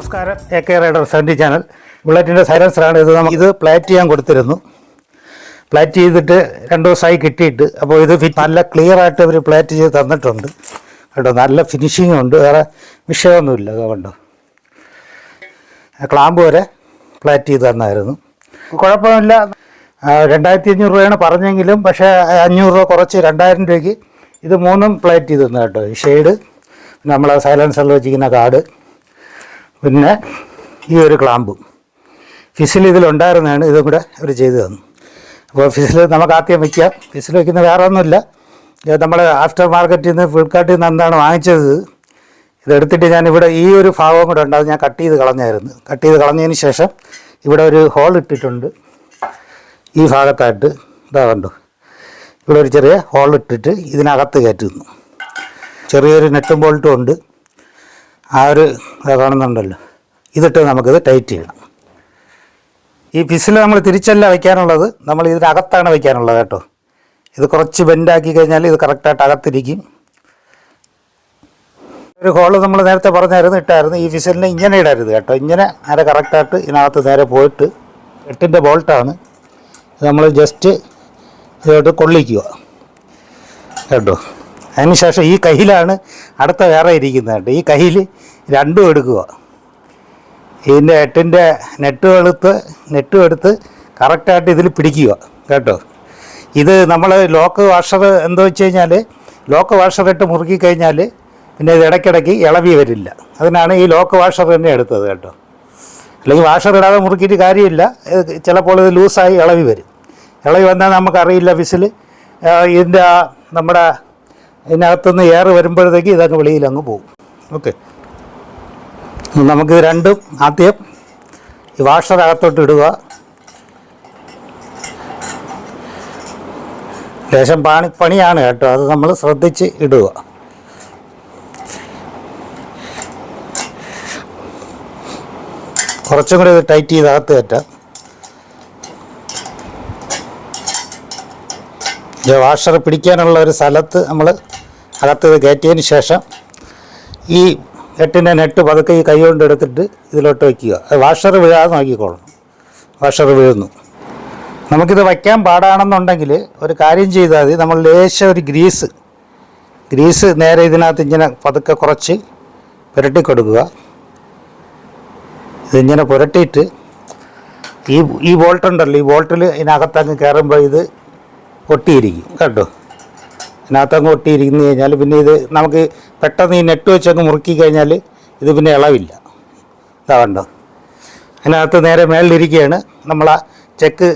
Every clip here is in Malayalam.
നമസ്കാരം, AK റൈഡർ 70 ചാനൽ. ബുള്ളറ്റിൻ്റെ സൈലൻസറാണ് ഇത്. ഇത് പ്ലേറ്റ് ചെയ്യാൻ കൊടുത്തിരുന്നു. പ്ലേറ്റ് ചെയ്തിട്ട് 2 ദിവസമായി കിട്ടിയിട്ട്. അപ്പോൾ ഇത് നല്ല ക്ലിയർ ആയിട്ട് അവർ പ്ലേറ്റ് ചെയ്ത് തന്നിട്ടുണ്ട് കേട്ടോ. നല്ല ഫിനിഷിംഗ് ഉണ്ട്, വേറെ വിഷയമൊന്നുമില്ല. അതുകൊണ്ട് ക്ലാമ്പ് വരെ പ്ലേറ്റ് ചെയ്ത് തന്നായിരുന്നു. കുഴപ്പമില്ല. 2500 രൂപയാണ് പറഞ്ഞെങ്കിലും, പക്ഷേ 500 രൂപ കുറച്ച് 2000 രൂപയ്ക്ക് ഇത് 3ഉം പ്ലേറ്റ് ചെയ്ത് തന്നു കേട്ടോ. ഈ ഷെയ്ഡ്, നമ്മളെ സൈലൻസറിൽ വെച്ചിരിക്കുന്ന കാർഡ്, പിന്നെ ഈ ഒരു ക്ലാമ്പ് ഫിസിൽ ഇതിലുണ്ടായിരുന്നതാണ്. ഇതും കൂടെ അവർ ചെയ്തു തന്നു. അപ്പോൾ ഫിസിൽ നമുക്ക് ആദ്യം വയ്ക്കാം. ഫിസിൽ വയ്ക്കുന്ന വേറെ ഒന്നുമില്ല, നമ്മൾ ആഫ്റ്റർ മാർക്കറ്റിൽ നിന്ന് ഫ്ലിപ്കാർട്ടിൽ നിന്ന് എന്താണ് വാങ്ങിച്ചത് ഇതെടുത്തിട്ട് ഞാനിവിടെ ഈ ഒരു ഭാഗവും കൂടെ ഉണ്ട്, അത് ഞാൻ കട്ട് ചെയ്ത് കളഞ്ഞായിരുന്നു. കട്ട് ചെയ്ത് കളഞ്ഞതിന് ശേഷം ഇവിടെ ഒരു ഹോൾ ഇട്ടിട്ടുണ്ട്. ഈ ഭാഗത്തായിട്ട് ഇതാ കണ്ടു, ഇവിടെ ഒരു ചെറിയ ഹോൾ ഇട്ടിട്ട് ഇതിനകത്ത് കയറ്റുന്നു. ചെറിയൊരു നെട്ടും ബോൾട്ടും ഉണ്ട്. ആ ഒരു കാണുന്നുണ്ടല്ലോ, ഇതിട്ട് നമുക്കിത് ടൈറ്റ് ചെയ്യണം. ഈ ഫിസിൽ നമ്മൾ തിരിച്ചല്ല വയ്ക്കാനുള്ളത്, നമ്മൾ ഇതിനകത്താണ് വയ്ക്കാനുള്ളത് കേട്ടോ. ഇത് കുറച്ച് ബെൻഡാക്കി കഴിഞ്ഞാൽ ഇത് കറക്റ്റായിട്ട് അകത്തിരിക്കും. ഒരു ഹോള് നമ്മൾ നേരത്തെ പറഞ്ഞായിരുന്നു, ഇട്ടായിരുന്നു. ഈ ഫിസിലിനെ ഇങ്ങനെ ഇടരുത് കേട്ടോ. ഇങ്ങനെ നേരെ കറക്റ്റായിട്ട് ഇതിനകത്ത് നേരെ പോയിട്ട് 8ൻ്റെ ബോൾട്ടാണ്. ഇത് നമ്മൾ ജസ്റ്റ് ഇതോട്ട് കൊള്ളിക്കുക കേട്ടോ. അതിനുശേഷം ഈ കയ്യിലാണ് അടുത്ത വേറെ ഇരിക്കുന്നത് കേട്ടോ. ഈ കയ്യിൽ രണ്ടും എടുക്കുക. ഇതിൻ്റെ 8ൻ്റെ നെട്ടും എടുത്ത് കറക്റ്റായിട്ട് ഇതിൽ പിടിക്കുക കേട്ടോ. ഇത് നമ്മൾ ലോക്ക് വാഷർ എന്താ വെച്ച് കഴിഞ്ഞാൽ, ലോക്ക് വാഷർ ഇട്ട് മുറുക്കി കഴിഞ്ഞാൽ പിന്നെ ഇത് ഇടയ്ക്കിടയ്ക്ക് ഇളവി വരില്ല. അതിനാണ് ഈ ലോക്ക് വാഷർ തന്നെ എടുത്തത് കേട്ടോ. അല്ലെങ്കിൽ വാഷർ ഇടാതെ മുറുക്കിയിട്ട് കാര്യമില്ല. ചിലപ്പോൾ ഇത് ലൂസായി ഇളവി വരും. ഇളവി വന്നാൽ നമുക്കറിയില്ല ഫിസിൽ. ഇതിൻ്റെ നമ്മുടെ ഇതിനകത്തുനിന്ന് എയർ വരുമ്പോഴത്തേക്ക് ഇതങ്ങ് വെളിയിലങ്ങ് പോകും. ഓക്കെ, നമുക്കിത് രണ്ടും ആദ്യം ഈ വാഷറകത്തോട്ട് ഇടുക. ലേശം പണിയാണ് കേട്ടോ, അത് നമ്മൾ ശ്രദ്ധിച്ച് ഇടുക. കുറച്ചും കൂടി ഇത് ടൈറ്റ് ചെയ്ത് അകത്ത് കയറ്റാം. വാഷർ പിടിക്കാനുള്ള ഒരു സ്ഥലത്ത് നമ്മൾ അകത്ത് ഇത് കയറ്റിയതിന് ശേഷം ഈ 8ൻ്റെ നെട്ട് പതുക്കെ ഈ കൈ കൊണ്ട് എടുത്തിട്ട് ഇതിലോട്ട് വയ്ക്കുക. വാഷർ വീഴാതെ നോക്കിക്കോളണം. വാഷർ വീഴുന്നു. നമുക്കിത് വയ്ക്കാൻ പാടാണെന്നുണ്ടെങ്കിൽ ഒരു കാര്യം ചെയ്താൽ മതി. നമ്മൾ ലേശം ഒരു ഗ്രീസ് നേരെ ഇതിനകത്ത് ഇങ്ങനെ പതുക്കെ കുറച്ച് പുരട്ടി കൊടുക്കുക. ഇതിങ്ങനെ പുരട്ടിയിട്ട് ഈ ബോൾട്ടുണ്ടല്ലോ, ഈ ബോൾട്ടിൽ ഇതിനകത്തങ്ങ് കയറുമ്പോൾ ഇത് ഒട്ടിയിരിക്കും കേട്ടോ. ഇതിനകത്തങ്ങ് ഒട്ടിയിരിക്കുന്നു കഴിഞ്ഞാൽ പിന്നെ ഇത് നമുക്ക് പെട്ടെന്ന് ഈ നെറ്റ് വെച്ചങ്ങ് മുറുക്കി കഴിഞ്ഞാൽ ഇത് പിന്നെ ഇളവില്ല. ഇതാ കണ്ടോ, അതിനകത്ത് നേരെ മേളിലിരിക്കുകയാണ് നമ്മളാ ചെക്ക്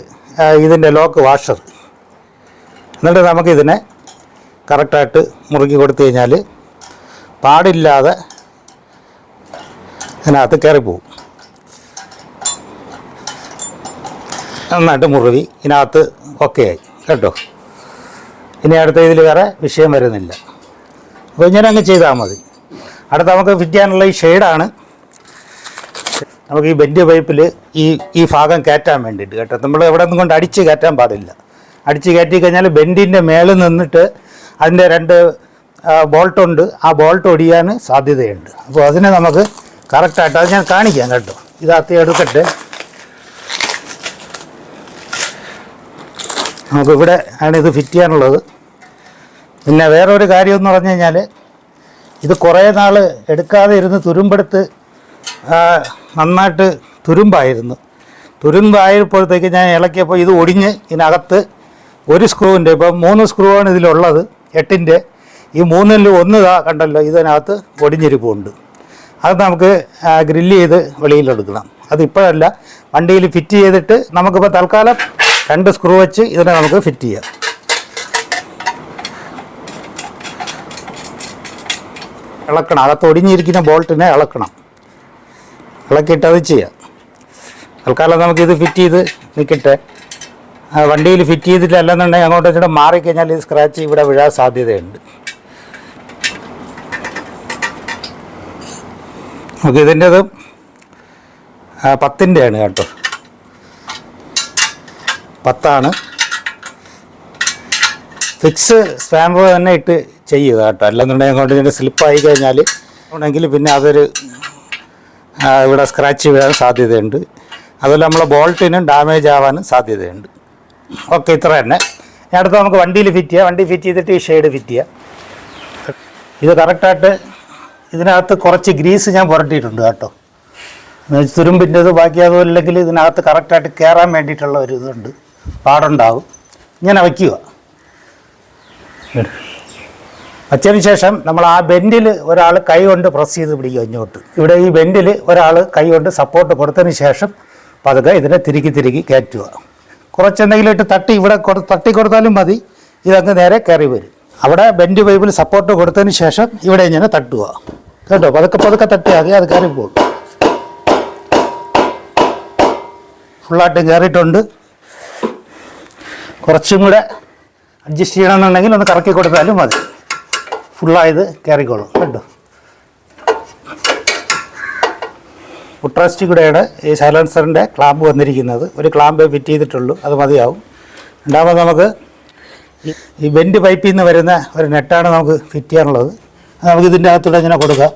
ഇതിൻ്റെ ലോക്ക് വാഷർ. എന്നിട്ട് നമുക്കിതിനെ കറക്റ്റായിട്ട് മുറുക്കി കൊടുത്തു കഴിഞ്ഞാൽ പാടില്ലാതെ ഇതിനകത്ത് കയറിപ്പോവും. നന്നായിട്ട് മുറുകി ഇതിനകത്ത് ഓക്കെ ആയി കേട്ടോ. ഇനി അടുത്ത ഇതിൽ വേറെ വിഷയം വരുന്നില്ല. അപ്പോൾ ഇങ്ങനെ അങ്ങ് ചെയ്താൽ മതി. അടുത്ത നമുക്ക് ഫിറ്റ് ചെയ്യാനുള്ള ഈ ഷെയ്ഡാണ്. നമുക്ക് ഈ ബെൻഡ് പൈപ്പിൽ ഈ ഭാഗം കയറ്റാൻ വേണ്ടിയിട്ട് കേട്ടോ. നമ്മൾ എവിടെ നിന്നും കൊണ്ട് അടിച്ച് കയറ്റാൻ പാടില്ല. അടിച്ച് കയറ്റി കഴിഞ്ഞാൽ ബെൻഡിൻ്റെ മേളിൽ നിന്നിട്ട് അതിൻ്റെ 2 ബോൾട്ടുണ്ട്, ആ ബോൾട്ട് ഒടിയാൻ സാധ്യതയുണ്ട്. അപ്പോൾ അതിനെ നമുക്ക് കറക്റ്റായിട്ട് അത് ഞാൻ കാണിക്കാം കേട്ടോ. ഇതാത്തി എടുക്കട്ടെ. നമുക്കിവിടെ ആണ് ഇത് ഫിറ്റ് ചെയ്യാനുള്ളത്. പിന്നെ വേറൊരു കാര്യം എന്ന് പറഞ്ഞു കഴിഞ്ഞാൽ, ഇത് കുറേ നാൾ എടുക്കാതെ ഇരുന്ന് തുരുമ്പെടുത്ത് നന്നായിട്ട് തുരുമ്പായപ്പോഴത്തേക്ക് ഞാൻ ഇളക്കിയപ്പോൾ ഇത് ഒടിഞ്ഞ് ഇതിനകത്ത് ഒരു സ്ക്രൂവിൻ്റെ, ഇപ്പം 3 സ്ക്രൂവാണ് ഇതിലുള്ളത് 8ൻ്റെ. ഈ 3ൽ 1 കണ്ടല്ലോ, ഇതിനകത്ത് ഒടിഞ്ഞിരിപ്പുണ്ട്. അത് നമുക്ക് ഗ്രില്ല് ചെയ്ത് വെളിയിലെടുക്കണം. അതിപ്പോഴല്ല, വണ്ടിയിൽ ഫിറ്റ് ചെയ്തിട്ട് നമുക്കിപ്പോൾ തൽക്കാലം 2 സ്ക്രൂ വെച്ച് ഇതിനെ നമുക്ക് ഫിറ്റ് ചെയ്യാം. ഇളക്കണം, അകത്ത് ഒടിഞ്ഞിരിക്കുന്ന ബോൾട്ടിനെ ഇളക്കിയിട്ട് അത് ചെയ്യാം. തൽക്കാലം നമുക്കിത് ഫിറ്റ് ചെയ്ത് നിൽക്കട്ടെ. വണ്ടിയിൽ ഫിറ്റ് ചെയ്തിട്ട് അല്ലെന്നുണ്ടെങ്കിൽ അങ്ങോട്ട് വെച്ചിട്ട് മാറിക്കഴിഞ്ഞാൽ ഇത് സ്ക്രാച്ച് ഇവിടെ വീഴാൻ സാധ്യതയുണ്ട്. നമുക്ക് ഇതിൻ്റെത് 10ൻ്റെയാണ് കേട്ടോ. 10 ഫിക്സ് സ്പാനർ തന്നെ ഇട്ട് ചെയ്യുക കേട്ടോ. അല്ലെന്നുണ്ടെങ്കിൽ അങ്ങോട്ട് ഇതിൻ്റെ സ്ലിപ്പായി കഴിഞ്ഞാൽ ഉണ്ടെങ്കിൽ പിന്നെ അതൊരു ഇവിടെ സ്ക്രാച്ച് വീഴാൻ സാധ്യതയുണ്ട്. അതുപോലെ നമ്മളെ ബോൾട്ടിനും ഡാമേജ് ആവാനും സാധ്യതയുണ്ട്. ഓക്കെ, ഇത്ര തന്നെ. അടുത്ത് നമുക്ക് വണ്ടിയിൽ ഫിറ്റ് ചെയ്യാം. വണ്ടി ഫിറ്റ് ചെയ്തിട്ട് ഈ ഷെയ്ഡ് ഫിറ്റ് ചെയ്യാം. ഇത് കറക്റ്റായിട്ട് ഇതിനകത്ത് കുറച്ച് ഗ്രീസ് ഞാൻ പുരട്ടിയിട്ടുണ്ട് കേട്ടോ. തുരുമ്പിൻ്റെത് ബാക്കി അതുപോലെ ഇല്ലെങ്കിൽ ഇതിനകത്ത് കറക്റ്റായിട്ട് കയറാൻ വേണ്ടിയിട്ടുള്ള ഒരു ഇതുണ്ട്, പാടുണ്ടാകും. ഇങ്ങനെ വയ്ക്കുക. വച്ചതിന് ശേഷം നമ്മൾ ആ ബെൻഡിൽ ഒരാൾ കൈ കൊണ്ട് പ്രസ് ചെയ്ത് പിടിക്കുക ഇങ്ങോട്ട്. ഇവിടെ ഈ ബെൻഡിൽ ഒരാൾ കൈ കൊണ്ട് സപ്പോർട്ട് കൊടുത്തതിന് ശേഷം പതുക്കെ ഇതിനെ തിരുക്കി കയറ്റുക. കുറച്ചെന്തെങ്കിലും ഇട്ട് ഇവിടെ തട്ടി കൊടുത്താലും മതി. ഇതങ്ങ് നേരെ കയറി വരും. അവിടെ ബെൻഡ് പൈപ്പിൽ സപ്പോർട്ട് കൊടുത്തതിന് ശേഷം ഇവിടെ ഇങ്ങനെ തട്ടുക കേട്ടോ. പതുക്കെ തട്ടിയാൽ അത് കയറിപ്പോകും. ഫുള്ളായിട്ട് കയറിയിട്ടുണ്ട്. കുറച്ചും കൂടെ അഡ്ജസ്റ്റ് ചെയ്യണമെന്നുണ്ടെങ്കിൽ ഒന്ന് കറക്കി കൊടുത്താലും മതി. ഫുള്ളായത് കയറിക്കോളും കേട്ടോ. ഫുട്രസ്റ്റിക്കൂടെയാണ് ഈ സൈലൻസറിൻ്റെ ക്ലാമ്പ് വന്നിരിക്കുന്നത്. ഒരു ക്ലാമ്പ് ഫിറ്റ് ചെയ്തിട്ടുള്ളൂ, അത് മതിയാവും. രണ്ടാമത് നമുക്ക് ഈ ബെൻഡ് പൈപ്പിൽ നിന്ന് വരുന്ന ഒരു നെറ്റാണ് നമുക്ക് ഫിറ്റ് ചെയ്യാനുള്ളത്. നമുക്ക് ഇതിൻ്റെ അകത്തൂടെ ഇങ്ങനെ കൊടുക്കാം.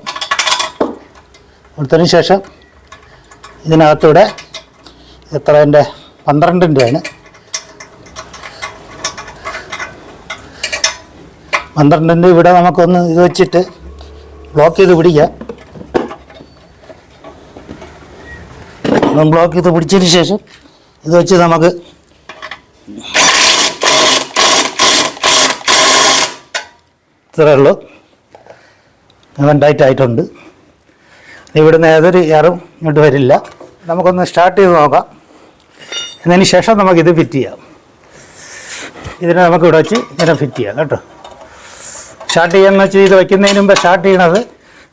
കൊടുത്തതിന് ശേഷം ഇതിനകത്തൂടെ എത്ര എൻ്റെ 12-ൻ്റെയാണ്. 12-ൻ്റെ ഇവിടെ നമുക്കൊന്ന് ഇത് വെച്ചിട്ട് ബ്ലോക്ക് ചെയ്ത് പിടിക്കാം. ബ്ലോക്ക് ചെയ്ത് പിടിച്ചതിന് ശേഷം ഇത് വെച്ച് നമുക്ക് ഇത്രയേ ഉള്ളൂ. ടൈറ്റ് ആയിട്ടുണ്ട്. ഇവിടുന്ന് ഏതൊരു എയറും ഇങ്ങോട്ട് വരില്ല. നമുക്കൊന്ന് സ്റ്റാർട്ട് ചെയ്ത് നോക്കാം. എന്നതിന് ശേഷം നമുക്കിത് ഫിറ്റ് ചെയ്യാം. ഇതിനെ നമുക്ക് ഇവിടെ വെച്ച് ഇങ്ങനെ ഫിറ്റ് ചെയ്യാം കേട്ടോ. സ്റ്റാർട്ട് ചെയ്യാമെന്ന് വെച്ച് ഇത് വയ്ക്കുന്നതിന് മുമ്പ് സ്റ്റാർട്ട് ചെയ്യണത്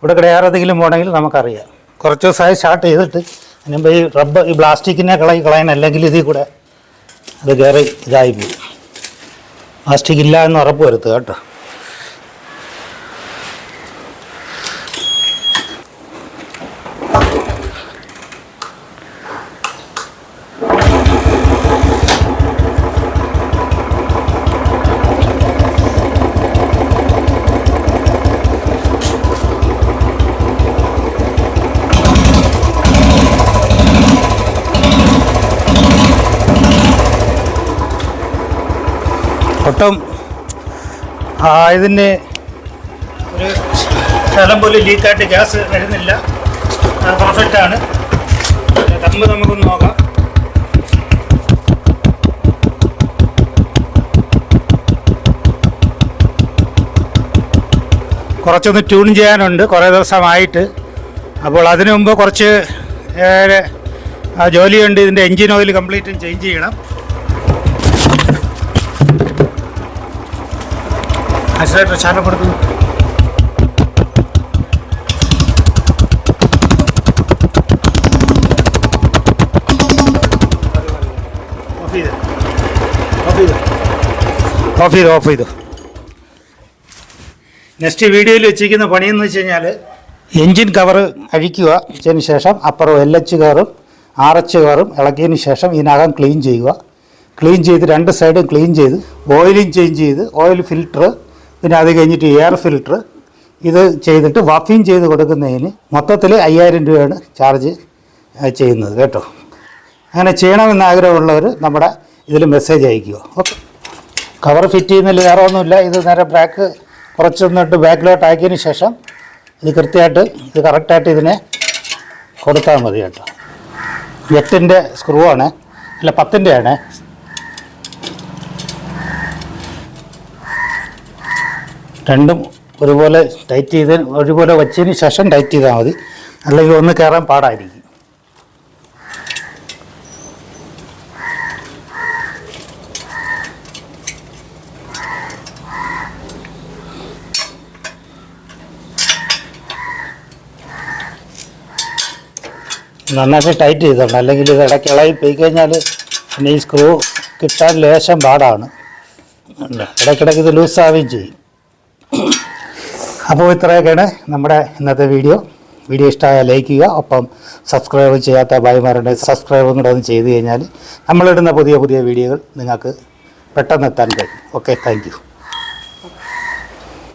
ഇവിടെ എയർ എന്തെങ്കിലും പോകണമെങ്കിൽ നമുക്കറിയാം. കുറച്ച് ദിവസമായി സ്റ്റാർട്ട് ചെയ്തിട്ട് അതിന് മുമ്പ് ഈ പ്ലാസ്റ്റിക്കിനെ കളയാൻ, അല്ലെങ്കിൽ ഇതിൽ കൂടെ അത് കയറി ഇതായി പോകും. പ്ലാസ്റ്റിക് ഇല്ല എന്ന് ഉറപ്പ് വരുത്തുക കേട്ടോ. ഒട്ടും ഇതിന് ഒരു ശകലം പോലും ലീക്കായിട്ട് ഗ്യാസ് വരുന്നില്ല. പെർഫെക്റ്റാണ്. തമ്പ് നമുക്കൊന്ന് നോക്കാം. കുറച്ചൊന്ന് ട്യൂൺ ചെയ്യാനുണ്ട് കുറേ ദിവസമായിട്ട്. അപ്പോൾ അതിനു മുമ്പ് കുറച്ച് ജോലിയുണ്ട്. ഇതിൻ്റെ എൻജിൻ ഓയിൽ കംപ്ലീറ്റും ചേഞ്ച് ചെയ്യണം. ആക്സിലേറ്റർ ചാനൽ കൊടുത്തു. ഓഫ് ചെയ്തു. നെക്സ്റ്റ് വീഡിയോയിൽ വെച്ചിരിക്കുന്ന പണിയെന്ന് വെച്ച് കഴിഞ്ഞാൽ എൻജിൻ കവർ അഴിക്കുക. വെച്ചതിന് ശേഷം അപ്പുറം LH കവറും RH കവറും ഇളക്കിയതിന് ശേഷം ഇതിനകം ക്ലീൻ ചെയ്യുക. ക്ലീൻ ചെയ്ത് രണ്ട് സൈഡും ക്ലീൻ ചെയ്ത് ഓയിലും ചേഞ്ച് ചെയ്ത് ഓയിൽ ഫിൽറ്റർ, പിന്നെ അത് കഴിഞ്ഞിട്ട് എയർ ഫിൽറ്റർ ഇത് ചെയ്തിട്ട് വഫിങ് ചെയ്ത് കൊടുക്കുന്നതിന് മൊത്തത്തിൽ 5000 രൂപയാണ് ചാർജ് ചെയ്യുന്നത് കേട്ടോ. അങ്ങനെ ചെയ്യണമെന്ന് ആഗ്രഹമുള്ളവർ നമ്മുടെ ഇതിൽ മെസ്സേജ് അയയ്ക്കുക. ഓക്കെ. കവർ ഫിറ്റ് ചെയ്യുന്നതിൽ വേറെ ഒന്നുമില്ല. ഇത് നേരെ ബ്രാക്ക് കുറച്ചൊന്നിട്ട് ബാക്കിലോട്ട് ആക്കിയതിന് ശേഷം ഇത് കൃത്യമായിട്ട് ഇത് കറക്റ്റായിട്ട് ഇതിനെ കൊടുത്താൽ മതി കേട്ടോ. 8-ൻ്റെ സ്ക്രൂ ആണ്, അല്ല 10-ൻ്റെ ആണ്. രണ്ടും ഒരുപോലെ ടൈറ്റ് ചെയ്ത് ഒരുപോലെ വച്ചതിന് ശേഷം ടൈറ്റ് ചെയ്താൽ മതി, അല്ലെങ്കിൽ ഒന്ന് കയറാൻ പാടായിരിക്കും. നന്നായിട്ട് ടൈറ്റ് ചെയ്തോണ്ട്, അല്ലെങ്കിൽ ഇത് ഇടയ്ക്ക് ഇളകി പോയി കഴിഞ്ഞാൽ പിന്നെ ഈ സ്ക്രൂ കിട്ടാൻ ലേശം പാടാണ്. ഇടയ്ക്കിടയ്ക്ക് ഇത് ലൂസാവുകയും ചെയ്യും. അപ്പോൾ ഇത്രയൊക്കെയാണ് നമ്മുടെ ഇന്നത്തെ വീഡിയോ. ഇഷ്ടമായാൽ ലൈക്ക് ചെയ്യുക. ഒപ്പം സബ്സ്ക്രൈബ് ചെയ്യാത്ത ഭായിമാരുണ്ടെങ്കിൽ സബ്സ്ക്രൈബും കൂടെ ഒന്ന് ചെയ്ത് കഴിഞ്ഞാൽ നമ്മളിടുന്ന പുതിയ വീഡിയോകൾ നിങ്ങൾക്ക് പെട്ടെന്ന് എത്താൻ കഴിയും. Okay, thank you.